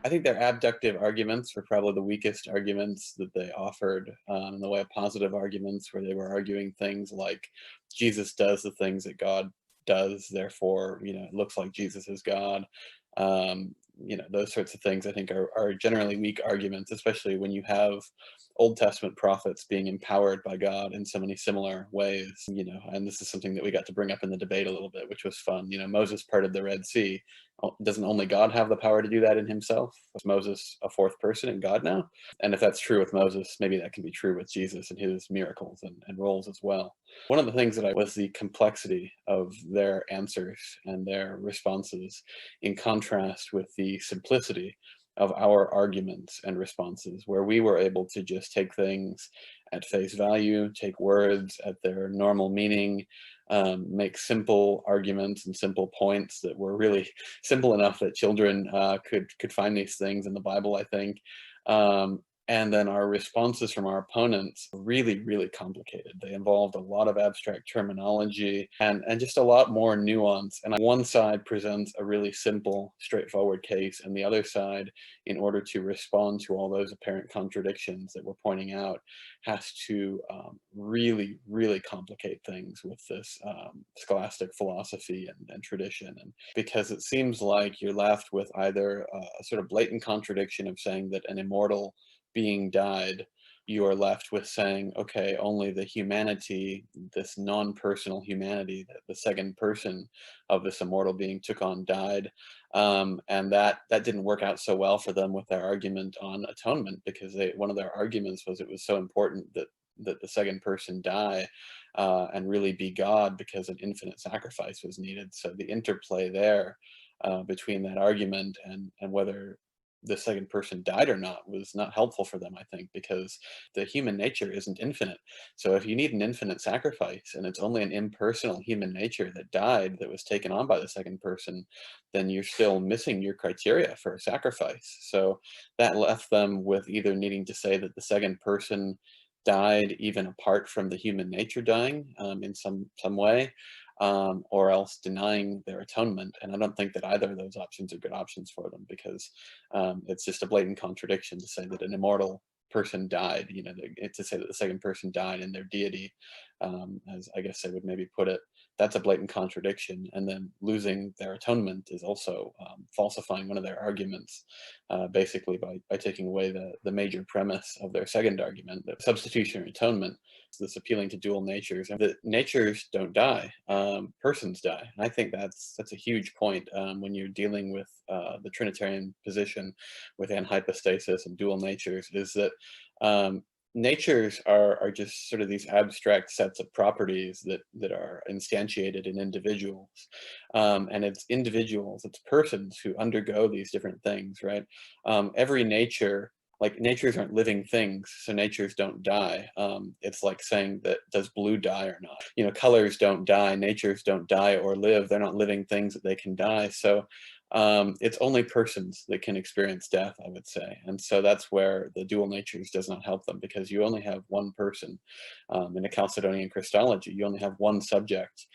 I think their abductive arguments were probably the weakest arguments that they offered, in the way of positive arguments, where they were arguing things like Jesus does the things that God does, therefore, it looks like Jesus is God. Those sorts of things I think are generally weak arguments, especially when you have Old Testament prophets being empowered by God in so many similar ways, and this is something that we got to bring up in the debate a little bit, which was fun. Moses parted the Red Sea. Doesn't only God have the power to do that in himself? Was Moses a fourth person in God now? And if that's true with Moses, maybe that can be true with Jesus and his miracles and roles as well. One of the things that I was the complexity of their answers and their responses in contrast with the simplicity of our arguments and responses, where we were able to just take things at face value, take words at their normal meaning, make simple arguments and simple points that were really simple enough that children could find these things in the Bible, I think. And then our responses from our opponents were really, really complicated. They involved a lot of abstract terminology and just a lot more nuance. And one side presents a really simple, straightforward case, and the other side, in order to respond to all those apparent contradictions that we're pointing out, has to really, really complicate things with this scholastic philosophy and tradition. And because it seems like you're left with either a sort of blatant contradiction of saying that an immortal being died, you are left with saying, okay, only the humanity, this non-personal humanity that the second person of this immortal being took on died. And that didn't work out so well for them with their argument on atonement, because one of their arguments was it was so important that the second person die and really be God, because an infinite sacrifice was needed. So the interplay there between that argument and whether the second person died or not was not helpful for them, I think, because the human nature isn't infinite. So if you need an infinite sacrifice and it's only an impersonal human nature that died, that was taken on by the second person, then you're still missing your criteria for a sacrifice. So that left them with either needing to say that the second person died even apart from the human nature dying in some way, or else denying their atonement. And I don't think that either of those options are good options for them, because it's just a blatant contradiction to say that an immortal person died, to say that the second person died in their deity, as I guess I would maybe put it. That's a blatant contradiction. And then losing their atonement is also falsifying one of their arguments, basically by taking away the major premise of their second argument, that substitutionary atonement, this appealing to dual natures, and that natures don't die, persons die. And I think that's a huge point when you're dealing with the Trinitarian position with anhypostasis and dual natures, is that natures are just sort of these abstract sets of properties that are instantiated in individuals, and it's individuals, it's persons who undergo these different things, right? Every nature, like, natures aren't living things, so natures don't die. It's like saying that, does blue die or not? Colors don't die, natures don't die or live. They're not living things that they can die. So it's only persons that can experience death, I would say. And so that's where the dual natures does not help them, because you only have one person. In a Chalcedonian Christology, you only have one subject.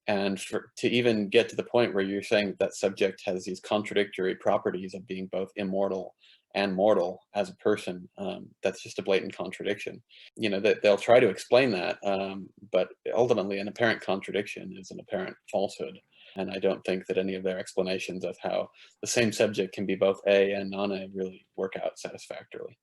And to even get to the point where you're saying that subject has these contradictory properties of being both immortal and mortal as a person, that's just a blatant contradiction. That they'll try to explain that, but ultimately an apparent contradiction is an apparent falsehood. And I don't think that any of their explanations of how the same subject can be both A and non-A really work out satisfactorily.